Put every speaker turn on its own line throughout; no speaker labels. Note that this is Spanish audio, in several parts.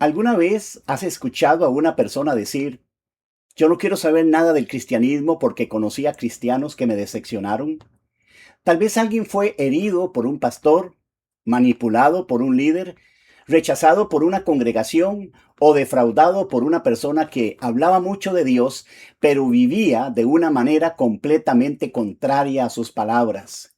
¿Alguna vez has escuchado a una persona decir, yo no quiero saber nada del cristianismo porque conocí a cristianos que me decepcionaron? Tal vez alguien fue herido por un pastor, manipulado por un líder, rechazado por una congregación o defraudado por una persona que hablaba mucho de Dios, pero vivía de una manera completamente contraria a sus palabras.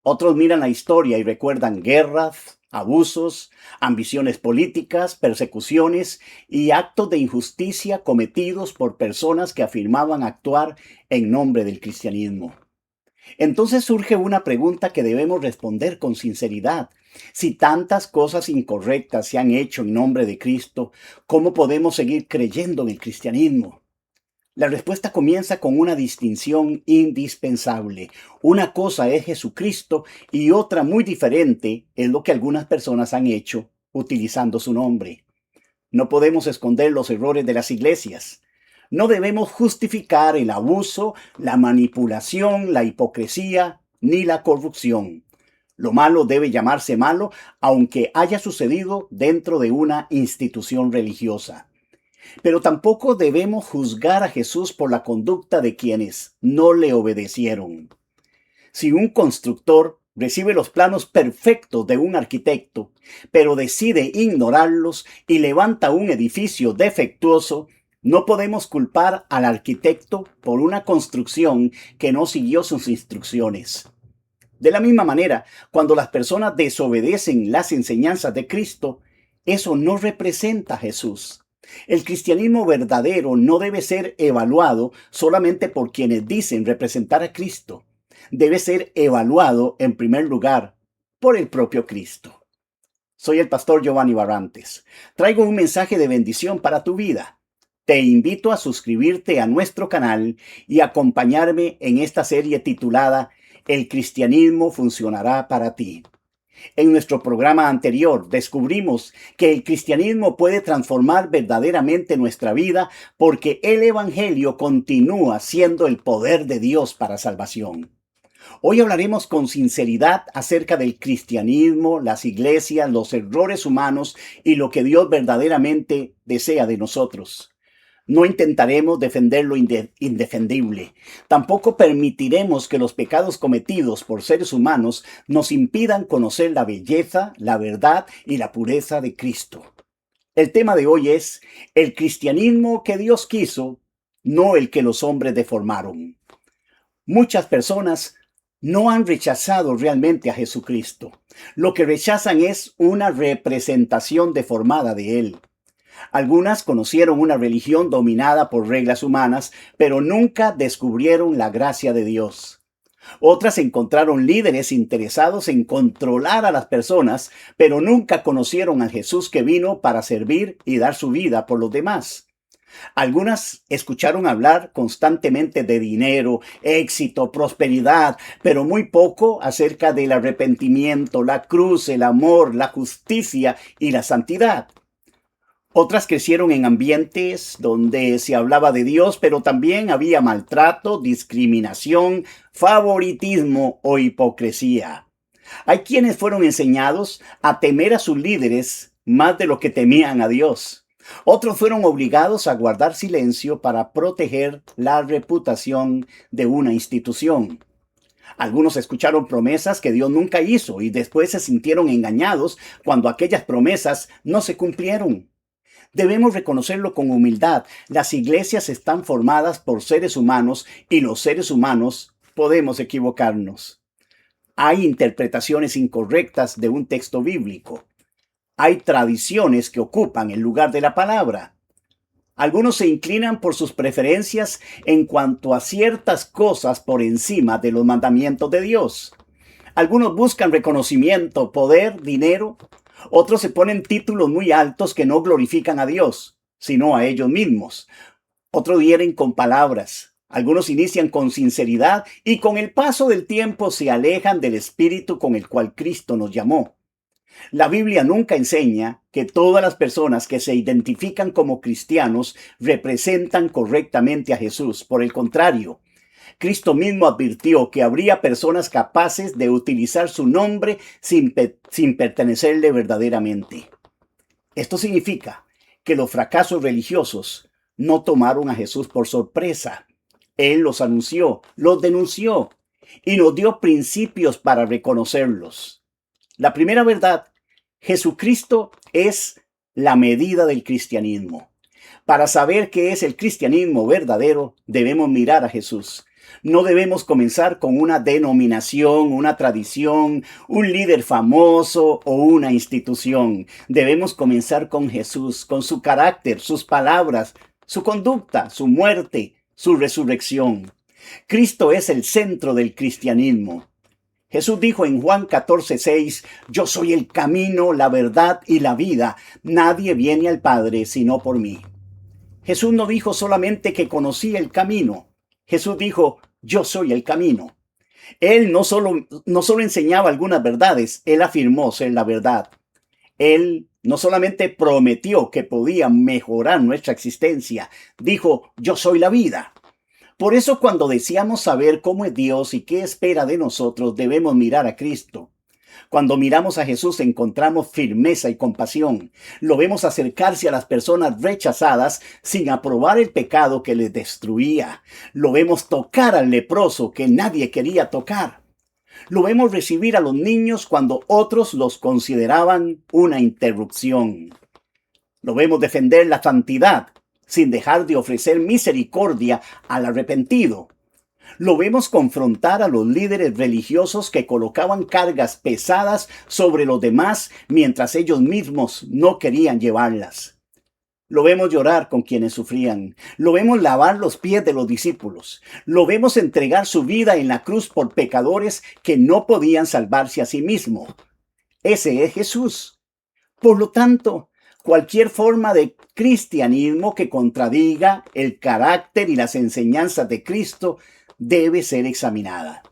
Otros miran la historia y recuerdan guerras, abusos, ambiciones políticas, persecuciones y actos de injusticia cometidos por personas que afirmaban actuar en nombre del cristianismo. Entonces surge una pregunta que debemos responder con sinceridad. Si tantas cosas incorrectas se han hecho en nombre de Cristo, ¿cómo podemos seguir creyendo en el cristianismo? La respuesta comienza con una distinción indispensable. Una cosa es Jesucristo y otra muy diferente es lo que algunas personas han hecho utilizando su nombre. No podemos esconder los errores de las iglesias. No debemos justificar el abuso, la manipulación, la hipocresía ni la corrupción. Lo malo debe llamarse malo aunque haya sucedido dentro de una institución religiosa. Pero tampoco debemos juzgar a Jesús por la conducta de quienes no le obedecieron. Si un constructor recibe los planos perfectos de un arquitecto, pero decide ignorarlos y levanta un edificio defectuoso, no podemos culpar al arquitecto por una construcción que no siguió sus instrucciones. De la misma manera, cuando las personas desobedecen las enseñanzas de Cristo, eso no representa a Jesús. El cristianismo verdadero no debe ser evaluado solamente por quienes dicen representar a Cristo. Debe ser evaluado en primer lugar por el propio Cristo. Soy el pastor Giovanni Barrantes. Traigo un mensaje de bendición para tu vida. Te invito a suscribirte a nuestro canal y acompañarme en esta serie titulada El cristianismo funcionará para ti. En nuestro programa anterior descubrimos que el cristianismo puede transformar verdaderamente nuestra vida porque el Evangelio continúa siendo el poder de Dios para salvación. Hoy hablaremos con sinceridad acerca del cristianismo, las iglesias, los errores humanos y lo que Dios verdaderamente desea de nosotros. No intentaremos defender lo indefendible. Tampoco permitiremos que los pecados cometidos por seres humanos nos impidan conocer la belleza, la verdad y la pureza de Cristo. El tema de hoy es el cristianismo que Dios quiso, no el que los hombres deformaron. Muchas personas no han rechazado realmente a Jesucristo. Lo que rechazan es una representación deformada de Él. Algunas conocieron una religión dominada por reglas humanas, pero nunca descubrieron la gracia de Dios. Otras encontraron líderes interesados en controlar a las personas, pero nunca conocieron a Jesús que vino para servir y dar su vida por los demás. Algunas escucharon hablar constantemente de dinero, éxito, prosperidad, pero muy poco acerca del arrepentimiento, la cruz, el amor, la justicia y la santidad. Otras crecieron en ambientes donde se hablaba de Dios, pero también había maltrato, discriminación, favoritismo o hipocresía. Hay quienes fueron enseñados a temer a sus líderes más de lo que temían a Dios. Otros fueron obligados a guardar silencio para proteger la reputación de una institución. Algunos escucharon promesas que Dios nunca hizo y después se sintieron engañados cuando aquellas promesas no se cumplieron. Debemos reconocerlo con humildad. Las iglesias están formadas por seres humanos y los seres humanos podemos equivocarnos. Hay interpretaciones incorrectas de un texto bíblico. Hay tradiciones que ocupan el lugar de la palabra. Algunos se inclinan por sus preferencias en cuanto a ciertas cosas por encima de los mandamientos de Dios. Algunos buscan reconocimiento, poder, dinero. Otros se ponen títulos muy altos que no glorifican a Dios, sino a ellos mismos. Otros hieren con palabras. Algunos inician con sinceridad y con el paso del tiempo se alejan del espíritu con el cual Cristo nos llamó. La Biblia nunca enseña que todas las personas que se identifican como cristianos representan correctamente a Jesús. Por el contrario, Cristo mismo advirtió que habría personas capaces de utilizar su nombre sin pertenecerle verdaderamente. Esto significa que los fracasos religiosos no tomaron a Jesús por sorpresa. Él los anunció, los denunció y nos dio principios para reconocerlos. La primera verdad: Jesucristo es la medida del cristianismo. Para saber qué es el cristianismo verdadero, debemos mirar a Jesús. No debemos comenzar con una denominación, una tradición, un líder famoso o una institución. Debemos comenzar con Jesús, con su carácter, sus palabras, su conducta, su muerte, su resurrección. Cristo es el centro del cristianismo. Jesús dijo en Juan 14:6, yo soy el camino, la verdad y la vida. Nadie viene al Padre sino por mí. Jesús no dijo solamente que conocía el camino. Jesús dijo, yo soy el camino. Él no solo enseñaba algunas verdades, él afirmó ser la verdad. Él no solamente prometió que podía mejorar nuestra existencia, dijo, yo soy la vida. Por eso cuando deseamos saber cómo es Dios y qué espera de nosotros, debemos mirar a Cristo. Cuando miramos a Jesús encontramos firmeza y compasión. Lo vemos acercarse a las personas rechazadas sin aprobar el pecado que les destruía. Lo vemos tocar al leproso que nadie quería tocar. Lo vemos recibir a los niños cuando otros los consideraban una interrupción. Lo vemos defender la santidad sin dejar de ofrecer misericordia al arrepentido. Lo vemos confrontar a los líderes religiosos que colocaban cargas pesadas sobre los demás mientras ellos mismos no querían llevarlas. Lo vemos llorar con quienes sufrían. Lo vemos lavar los pies de los discípulos. Lo vemos entregar su vida en la cruz por pecadores que no podían salvarse a sí mismos. Ese es Jesús. Por lo tanto, cualquier forma de cristianismo que contradiga el carácter y las enseñanzas de Cristo debe ser examinada.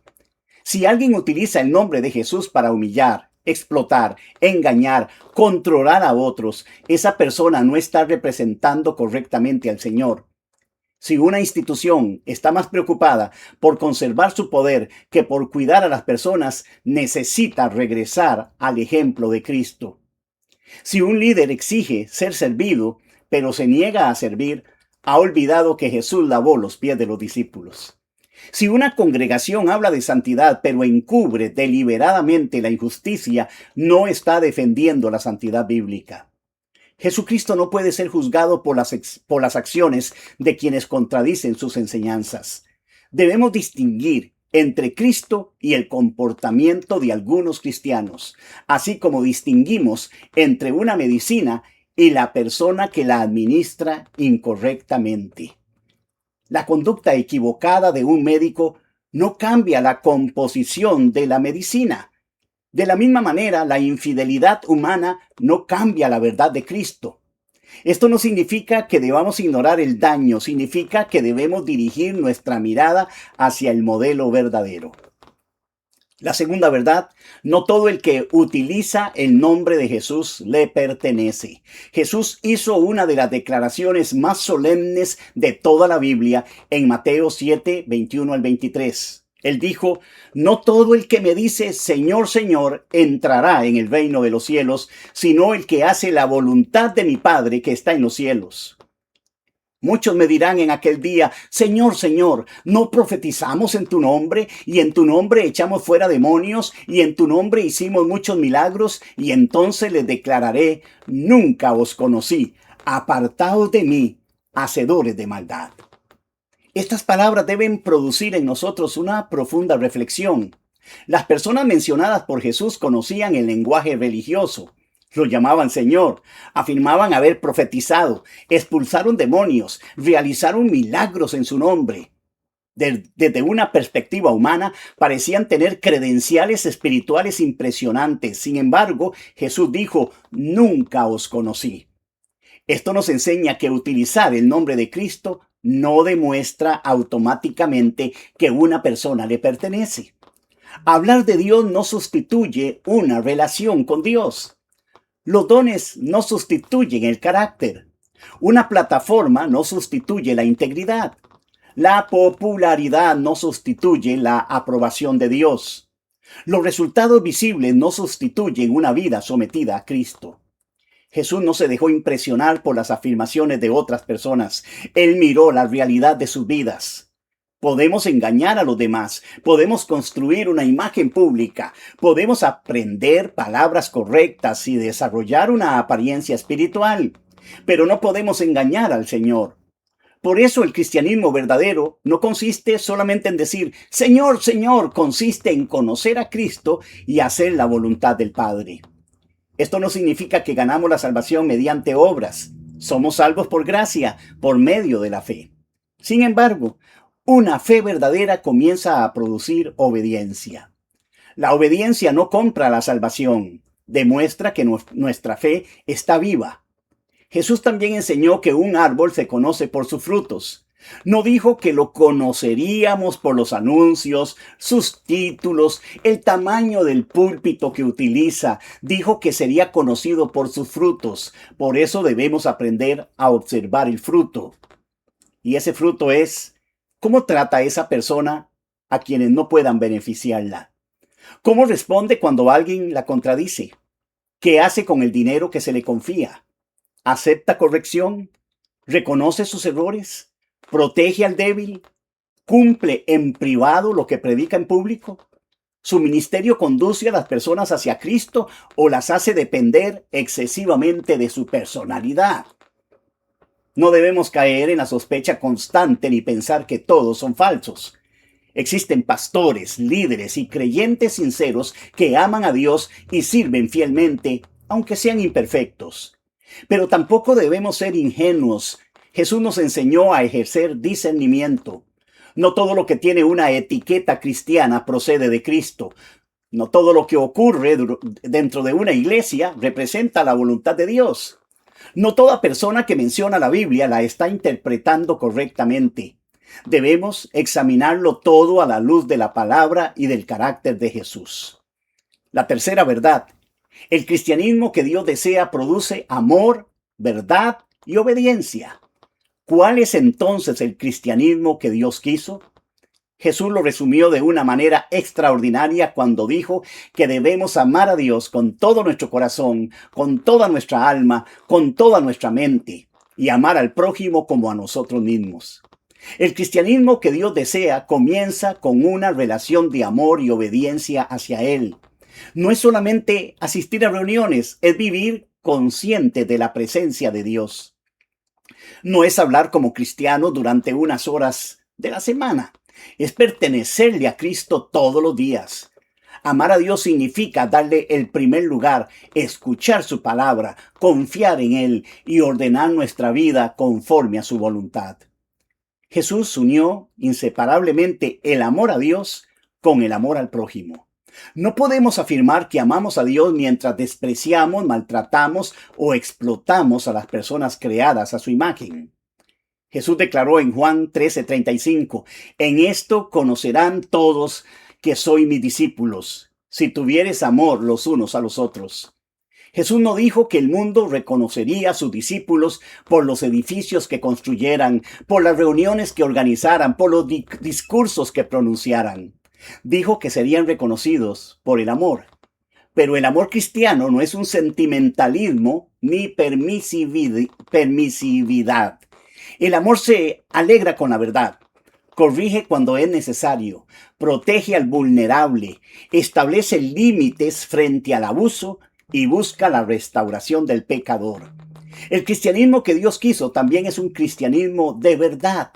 Si alguien utiliza el nombre de Jesús para humillar, explotar, engañar, controlar a otros, esa persona no está representando correctamente al Señor. Si una institución está más preocupada por conservar su poder que por cuidar a las personas, necesita regresar al ejemplo de Cristo. Si un líder exige ser servido, pero se niega a servir, ha olvidado que Jesús lavó los pies de los discípulos. Si una congregación habla de santidad, pero encubre deliberadamente la injusticia, no está defendiendo la santidad bíblica. Jesucristo no puede ser juzgado por las acciones de quienes contradicen sus enseñanzas. Debemos distinguir entre Cristo y el comportamiento de algunos cristianos, así como distinguimos entre una medicina y la persona que la administra incorrectamente. La conducta equivocada de un médico no cambia la composición de la medicina. De la misma manera, la infidelidad humana no cambia la verdad de Cristo. Esto no significa que debamos ignorar el daño, significa que debemos dirigir nuestra mirada hacia el modelo verdadero. La segunda verdad: no todo el que utiliza el nombre de Jesús le pertenece. Jesús hizo una de las declaraciones más solemnes de toda la Biblia en Mateo 7, 21 al 23. Él dijo, no todo el que me dice Señor, Señor, entrará en el reino de los cielos, sino el que hace la voluntad de mi Padre que está en los cielos. Muchos me dirán en aquel día, Señor, Señor, ¿no profetizamos en tu nombre? Y en tu nombre echamos fuera demonios, y en tu nombre hicimos muchos milagros. Y entonces les declararé, nunca os conocí, apartaos de mí, hacedores de maldad. Estas palabras deben producir en nosotros una profunda reflexión. Las personas mencionadas por Jesús conocían el lenguaje religioso. Lo llamaban Señor, afirmaban haber profetizado, expulsaron demonios, realizaron milagros en su nombre. Desde una perspectiva humana, parecían tener credenciales espirituales impresionantes. Sin embargo, Jesús dijo, nunca os conocí. Esto nos enseña que utilizar el nombre de Cristo no demuestra automáticamente que una persona le pertenece. Hablar de Dios no sustituye una relación con Dios. Los dones no sustituyen el carácter. Una plataforma no sustituye la integridad. La popularidad no sustituye la aprobación de Dios. Los resultados visibles no sustituyen una vida sometida a Cristo. Jesús no se dejó impresionar por las afirmaciones de otras personas. Él miró la realidad de sus vidas. Podemos engañar a los demás, podemos construir una imagen pública, podemos aprender palabras correctas y desarrollar una apariencia espiritual, pero no podemos engañar al Señor. Por eso el cristianismo verdadero no consiste solamente en decir, Señor, Señor, consiste en conocer a Cristo y hacer la voluntad del Padre. Esto no significa que ganamos la salvación mediante obras. Somos salvos por gracia, por medio de la fe. Sin embargo, una fe verdadera comienza a producir obediencia. La obediencia no compra la salvación, demuestra que nuestra fe está viva. Jesús también enseñó que un árbol se conoce por sus frutos. No dijo que lo conoceríamos por los anuncios, sus títulos, el tamaño del púlpito que utiliza. Dijo que sería conocido por sus frutos. Por eso debemos aprender a observar el fruto. Y ese fruto es, ¿cómo trata a esa persona a quienes no puedan beneficiarla? ¿Cómo responde cuando alguien la contradice? ¿Qué hace con el dinero que se le confía? ¿Acepta corrección? ¿Reconoce sus errores? ¿Protege al débil? ¿Cumple en privado lo que predica en público? ¿Su ministerio conduce a las personas hacia Cristo o las hace depender excesivamente de su personalidad? No debemos caer en la sospecha constante ni pensar que todos son falsos. Existen pastores, líderes y creyentes sinceros que aman a Dios y sirven fielmente, aunque sean imperfectos. Pero tampoco debemos ser ingenuos. Jesús nos enseñó a ejercer discernimiento. No todo lo que tiene una etiqueta cristiana procede de Cristo. No todo lo que ocurre dentro de una iglesia representa la voluntad de Dios. No toda persona que menciona la Biblia la está interpretando correctamente. Debemos examinarlo todo a la luz de la palabra y del carácter de Jesús. La tercera verdad. El cristianismo que Dios desea produce amor, verdad y obediencia. ¿Cuál es entonces el cristianismo que Dios quiso? Jesús lo resumió de una manera extraordinaria cuando dijo que debemos amar a Dios con todo nuestro corazón, con toda nuestra alma, con toda nuestra mente, y amar al prójimo como a nosotros mismos. El cristianismo que Dios desea comienza con una relación de amor y obediencia hacia Él. No es solamente asistir a reuniones, es vivir consciente de la presencia de Dios. No es hablar como cristiano durante unas horas de la semana, es pertenecerle a Cristo todos los días. Amar a Dios significa darle el primer lugar, escuchar su palabra, confiar en Él y ordenar nuestra vida conforme a su voluntad. Jesús unió inseparablemente el amor a Dios con el amor al prójimo. No podemos afirmar que amamos a Dios mientras despreciamos, maltratamos o explotamos a las personas creadas a su imagen. Jesús declaró en Juan 13:35, en esto conocerán todos que soy mis discípulos, si tuvieres amor los unos a los otros. Jesús no dijo que el mundo reconocería a sus discípulos por los edificios que construyeran, por las reuniones que organizaran, por los discursos que pronunciaran. Dijo que serían reconocidos por el amor. Pero el amor cristiano no es un sentimentalismo ni permisividad. El amor se alegra con la verdad, corrige cuando es necesario, protege al vulnerable, establece límites frente al abuso y busca la restauración del pecador. El cristianismo que Dios quiso también es un cristianismo de verdad.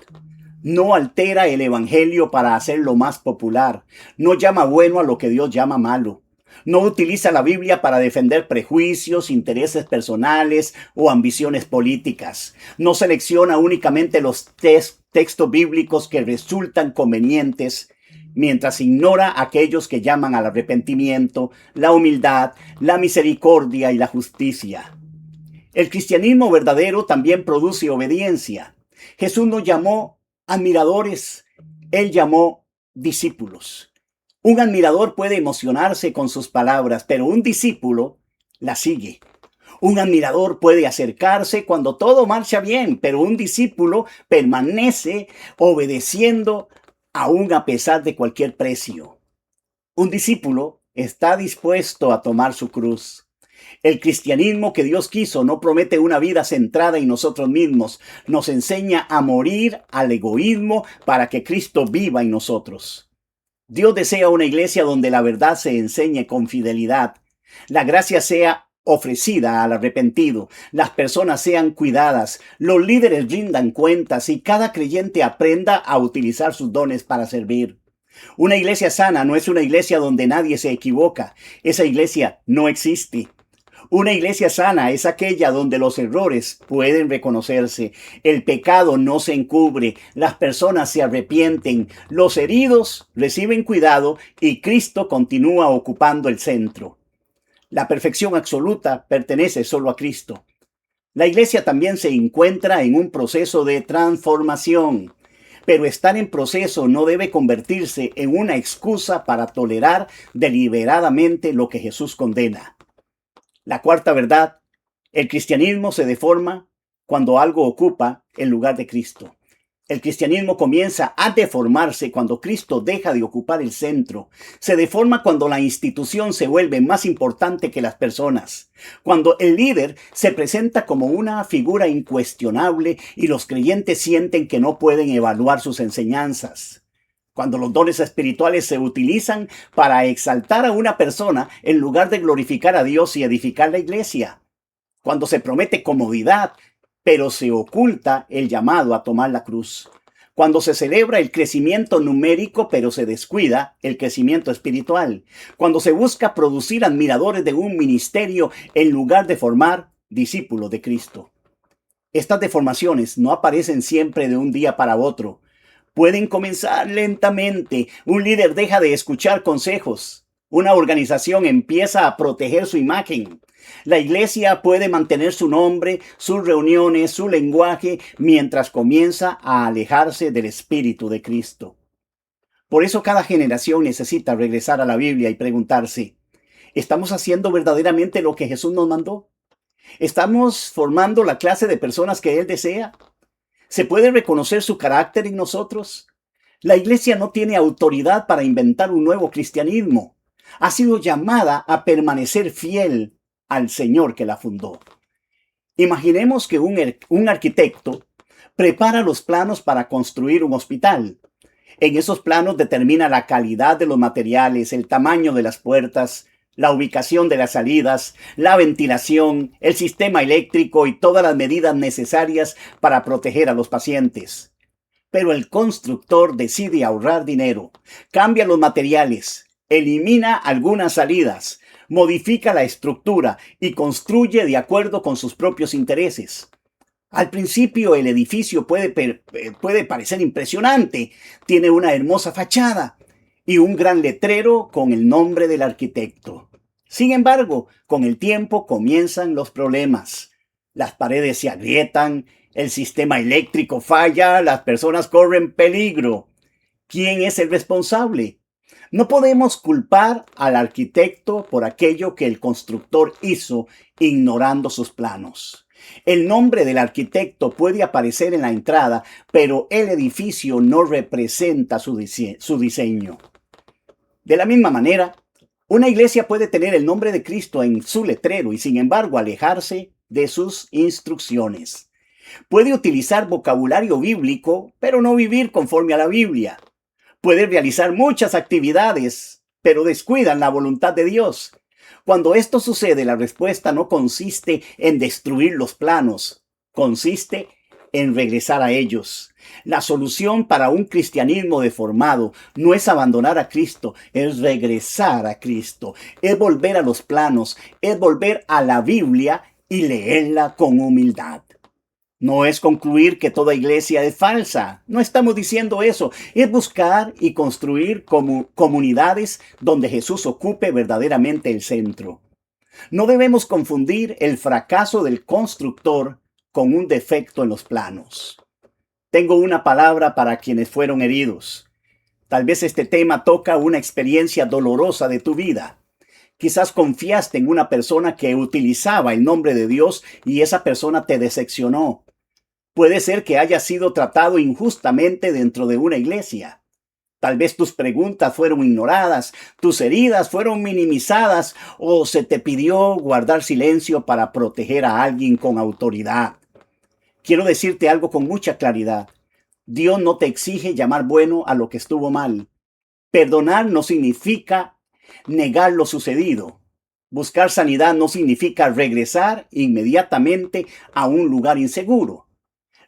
No altera el evangelio para hacerlo más popular. No llama bueno a lo que Dios llama malo. No utiliza la Biblia para defender prejuicios, intereses personales o ambiciones políticas. No selecciona únicamente los textos bíblicos que resultan convenientes, mientras ignora a aquellos que llaman al arrepentimiento, la humildad, la misericordia y la justicia. El cristianismo verdadero también produce obediencia. Jesús nos llamó admiradores, Él llamó discípulos. Un admirador puede emocionarse con sus palabras, pero un discípulo la sigue. Un admirador puede acercarse cuando todo marcha bien, pero un discípulo permanece obedeciendo aún a pesar de cualquier precio. Un discípulo está dispuesto a tomar su cruz. El cristianismo que Dios quiso no promete una vida centrada en nosotros mismos. Nos enseña a morir al egoísmo para que Cristo viva en nosotros. Dios desea una iglesia donde la verdad se enseñe con fidelidad, la gracia sea ofrecida al arrepentido, las personas sean cuidadas, los líderes rindan cuentas y cada creyente aprenda a utilizar sus dones para servir. Una iglesia sana no es una iglesia donde nadie se equivoca. Esa iglesia no existe. Una iglesia sana es aquella donde los errores pueden reconocerse, el pecado no se encubre, las personas se arrepienten, los heridos reciben cuidado y Cristo continúa ocupando el centro. La perfección absoluta pertenece solo a Cristo. La iglesia también se encuentra en un proceso de transformación, pero estar en proceso no debe convertirse en una excusa para tolerar deliberadamente lo que Jesús condena. La cuarta verdad, el cristianismo se deforma cuando algo ocupa el lugar de Cristo. El cristianismo comienza a deformarse cuando Cristo deja de ocupar el centro. Se deforma cuando la institución se vuelve más importante que las personas. Cuando el líder se presenta como una figura incuestionable y los creyentes sienten que no pueden evaluar sus enseñanzas. Cuando los dones espirituales se utilizan para exaltar a una persona en lugar de glorificar a Dios y edificar la iglesia. Cuando se promete comodidad, pero se oculta el llamado a tomar la cruz. Cuando se celebra el crecimiento numérico, pero se descuida el crecimiento espiritual. Cuando se busca producir admiradores de un ministerio en lugar de formar discípulos de Cristo. Estas deformaciones no aparecen siempre de un día para otro. Pueden comenzar lentamente. Un líder deja de escuchar consejos. Una organización empieza a proteger su imagen. La iglesia puede mantener su nombre, sus reuniones, su lenguaje, mientras comienza a alejarse del Espíritu de Cristo. Por eso cada generación necesita regresar a la Biblia y preguntarse, ¿estamos haciendo verdaderamente lo que Jesús nos mandó? ¿Estamos formando la clase de personas que Él desea? ¿Se puede reconocer su carácter en nosotros? La iglesia no tiene autoridad para inventar un nuevo cristianismo. Ha sido llamada a permanecer fiel al Señor que la fundó. Imaginemos que un arquitecto prepara los planos para construir un hospital. En esos planos determina la calidad de los materiales, el tamaño de las puertas, la ubicación de las salidas, la ventilación, el sistema eléctrico y todas las medidas necesarias para proteger a los pacientes. Pero el constructor decide ahorrar dinero, cambia los materiales, elimina algunas salidas, modifica la estructura y construye de acuerdo con sus propios intereses. Al principio el edificio puede parecer impresionante, tiene una hermosa fachada y un gran letrero con el nombre del arquitecto. Sin embargo, con el tiempo comienzan los problemas. Las paredes se agrietan, el sistema eléctrico falla, las personas corren peligro. ¿Quién es el responsable? No podemos culpar al arquitecto por aquello que el constructor hizo ignorando sus planos. El nombre del arquitecto puede aparecer en la entrada, pero el edificio no representa su diseño. De la misma manera, una iglesia puede tener el nombre de Cristo en su letrero y sin embargo alejarse de sus instrucciones. Puede utilizar vocabulario bíblico, pero no vivir conforme a la Biblia. Puede realizar muchas actividades, pero descuidan la voluntad de Dios. Cuando esto sucede, la respuesta no consiste en destruir los planos, consiste en regresar a ellos. La solución para un cristianismo deformado no es abandonar a Cristo, es regresar a Cristo, es volver a los planos, es volver a la Biblia y leerla con humildad. No es concluir que toda iglesia es falsa, no estamos diciendo eso, es buscar y construir comunidades donde Jesús ocupe verdaderamente el centro. No debemos confundir el fracaso del constructor con un defecto en los planos. Tengo una palabra para quienes fueron heridos. Tal vez este tema toca una experiencia dolorosa de tu vida. Quizás confiaste en una persona que utilizaba el nombre de Dios y esa persona te decepcionó. Puede ser que hayas sido tratado injustamente dentro de una iglesia. Tal vez tus preguntas fueron ignoradas, tus heridas fueron minimizadas o se te pidió guardar silencio para proteger a alguien con autoridad. Quiero decirte algo con mucha claridad. Dios no te exige llamar bueno a lo que estuvo mal. Perdonar no significa negar lo sucedido. Buscar sanidad no significa regresar inmediatamente a un lugar inseguro.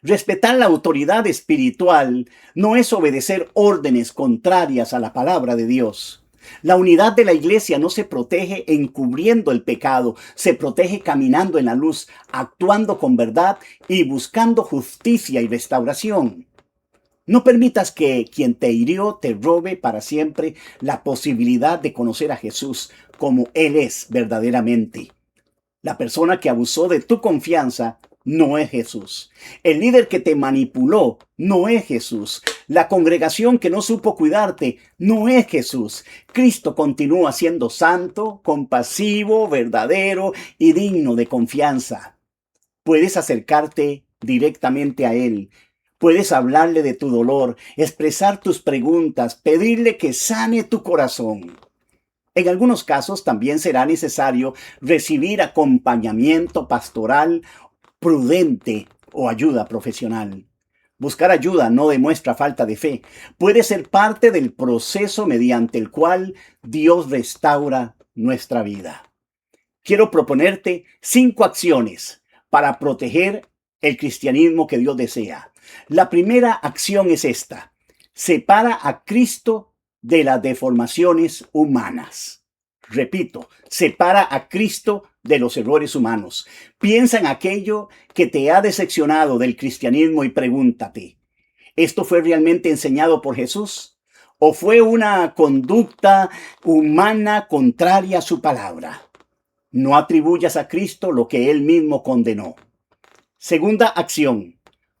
Respetar la autoridad espiritual no es obedecer órdenes contrarias a la palabra de Dios. La unidad de la iglesia no se protege encubriendo el pecado, se protege caminando en la luz, actuando con verdad y buscando justicia y restauración. No permitas que quien te hirió te robe para siempre la posibilidad de conocer a Jesús como Él es verdaderamente. La persona que abusó de tu confianza no es Jesús. El líder que te manipuló no es Jesús. La congregación que no supo cuidarte no es Jesús. Cristo continúa siendo santo, compasivo, verdadero y digno de confianza. Puedes acercarte directamente a Él. Puedes hablarle de tu dolor, expresar tus preguntas, pedirle que sane tu corazón. En algunos casos también será necesario recibir acompañamiento pastoral prudente o ayuda profesional. Buscar ayuda no demuestra falta de fe. Puede ser parte del proceso mediante el cual Dios restaura nuestra vida. Quiero proponerte 5 acciones para proteger el cristianismo que Dios desea. La primera acción es esta: separa a Cristo de las deformaciones humanas. Repito, separa a Cristo de los errores humanos. Piensa en aquello que te ha decepcionado del cristianismo y pregúntate, ¿esto fue realmente enseñado por Jesús? ¿O fue una conducta humana contraria a su palabra? No atribuyas a Cristo lo que Él mismo condenó. Segunda acción: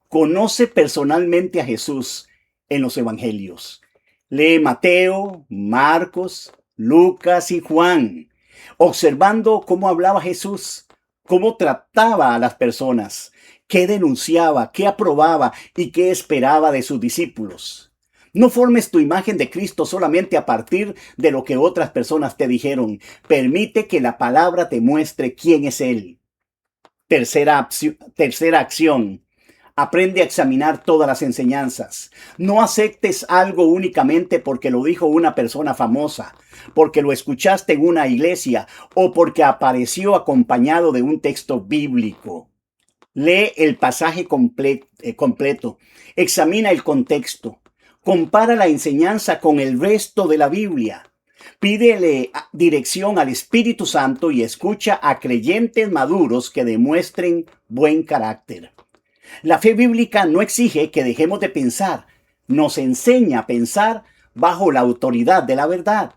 conoce personalmente a Jesús en los evangelios. Lee Mateo, Marcos, Lucas y Juan, observando cómo hablaba Jesús, cómo trataba a las personas, qué denunciaba, qué aprobaba y qué esperaba de sus discípulos. No formes tu imagen de Cristo solamente a partir de lo que otras personas te dijeron. Permite que la palabra te muestre quién es Él. Tercera acción: aprende a examinar todas las enseñanzas. No aceptes algo únicamente porque lo dijo una persona famosa, porque lo escuchaste en una iglesia o porque apareció acompañado de un texto bíblico. Lee el pasaje completo. Examina el contexto. Compara la enseñanza con el resto de la Biblia. Pídele dirección al Espíritu Santo y escucha a creyentes maduros que demuestren buen carácter. La fe bíblica no exige que dejemos de pensar, nos enseña a pensar bajo la autoridad de la verdad.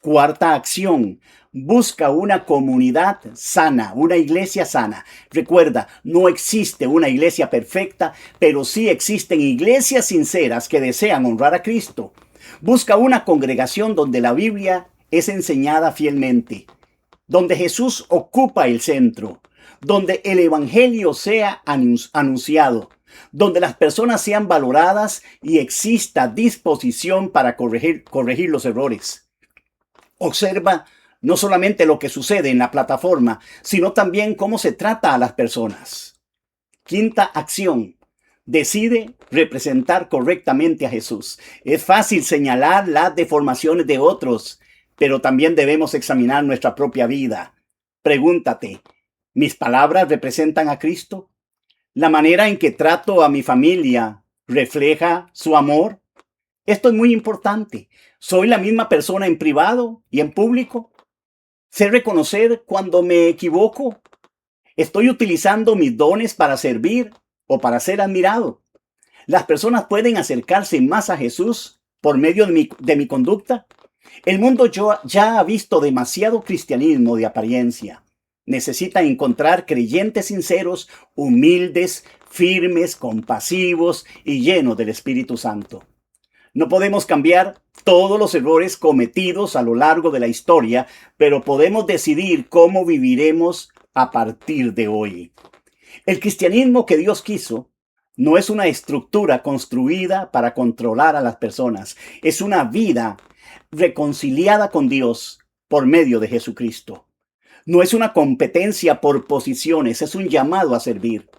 Cuarta acción: busca una comunidad sana, una iglesia sana. Recuerda, no existe una iglesia perfecta, pero sí existen iglesias sinceras que desean honrar a Cristo. Busca una congregación donde la Biblia es enseñada fielmente, donde Jesús ocupa el centro, donde el evangelio sea anunciado, donde las personas sean valoradas y exista disposición para corregir los errores. Observa no solamente lo que sucede en la plataforma, sino también cómo se trata a las personas. Quinta acción: decide representar correctamente a Jesús. Es fácil señalar las deformaciones de otros, pero también debemos examinar nuestra propia vida. Pregúntate, ¿mis palabras representan a Cristo? ¿La manera en que trato a mi familia refleja su amor? Esto es muy importante. ¿Soy la misma persona en privado y en público? ¿Sé reconocer cuando me equivoco? ¿Estoy utilizando mis dones para servir o para ser admirado? ¿Las personas pueden acercarse más a Jesús por medio de mi conducta? El mundo ya ha visto demasiado cristianismo de apariencia. Necesita encontrar creyentes sinceros, humildes, firmes, compasivos y llenos del Espíritu Santo. No podemos cambiar todos los errores cometidos a lo largo de la historia, pero podemos decidir cómo viviremos a partir de hoy. El cristianismo que Dios quiso No es una estructura construida para controlar a las personas. Es una vida reconciliada con Dios por medio de Jesucristo. No es una competencia por posiciones, es un llamado a servir.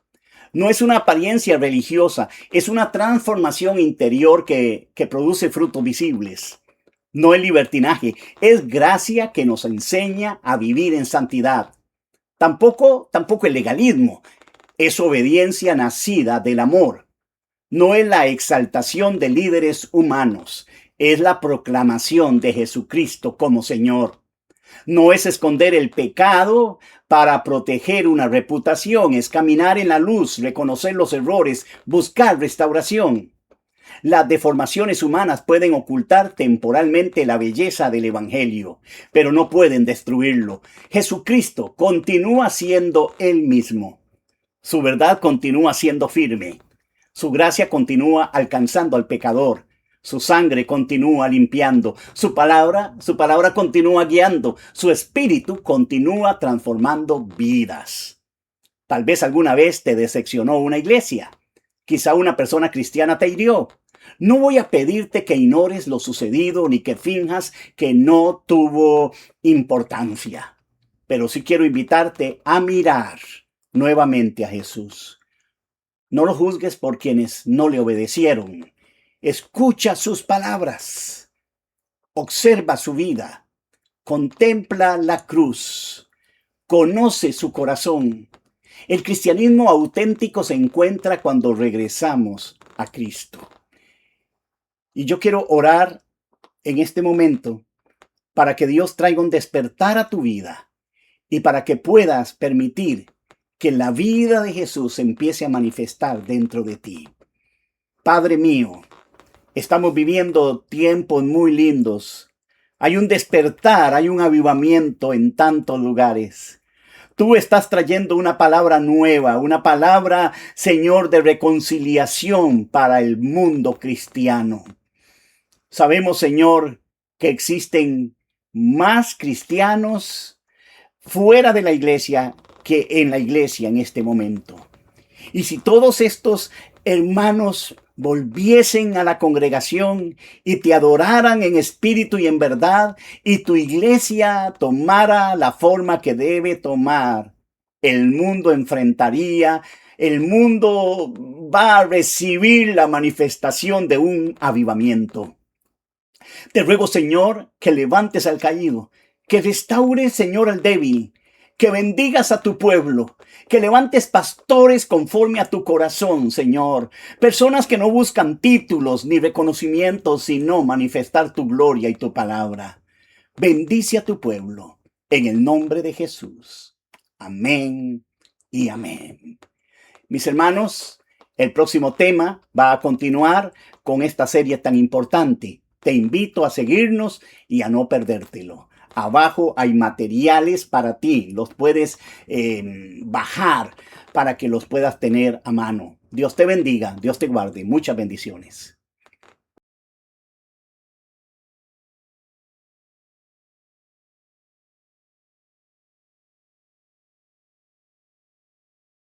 No es una apariencia religiosa, es una transformación interior que produce frutos visibles. No es libertinaje, es gracia que nos enseña a vivir en santidad. Tampoco el legalismo, es obediencia nacida del amor. No es la exaltación de líderes humanos, es la proclamación de Jesucristo como Señor. No es esconder el pecado para proteger una reputación, es caminar en la luz, reconocer los errores, buscar restauración. Las deformaciones humanas pueden ocultar temporalmente la belleza del Evangelio, pero no pueden destruirlo. Jesucristo continúa siendo Él mismo. Su verdad continúa siendo firme. Su gracia continúa alcanzando al pecador. Su sangre continúa limpiando. Su palabra continúa guiando. Su espíritu continúa transformando vidas. Tal vez alguna vez te decepcionó una iglesia. Quizá una persona cristiana te hirió. No voy a pedirte que ignores lo sucedido ni que finjas que no tuvo importancia. Pero sí quiero invitarte a mirar nuevamente a Jesús. No lo juzgues por quienes no le obedecieron. Escucha sus palabras. Observa su vida. Contempla la cruz. Conoce su corazón. El cristianismo auténtico se encuentra cuando regresamos a Cristo. Y yo quiero orar en este momento para que Dios traiga un despertar a tu vida y para que puedas permitir que la vida de Jesús empiece a manifestar dentro de ti. Padre mío, estamos viviendo tiempos muy lindos. Hay un despertar, hay un avivamiento en tantos lugares. Tú estás trayendo una palabra nueva, una palabra, Señor, de reconciliación para el mundo cristiano. Sabemos, Señor, que existen más cristianos fuera de la iglesia que en la iglesia en este momento. Y si todos estos hermanos volviesen a la congregación y te adoraran en espíritu y en verdad, y tu iglesia tomara la forma que debe tomar, el mundo enfrentaría, el mundo va a recibir la manifestación de un avivamiento. Te ruego, Señor, que levantes al caído, que restaures, Señor, al débil, que bendigas a tu pueblo, que levantes pastores conforme a tu corazón, Señor. Personas que no buscan títulos ni reconocimientos, sino manifestar tu gloria y tu palabra. Bendice a tu pueblo, en el nombre de Jesús. Amén y amén. Mis hermanos, el próximo tema va a continuar con esta serie tan importante. Te invito a seguirnos y a no perdértelo. Abajo hay materiales para ti. Los puedes bajar para que los puedas tener a mano. Dios te bendiga, Dios te guarde. Muchas bendiciones.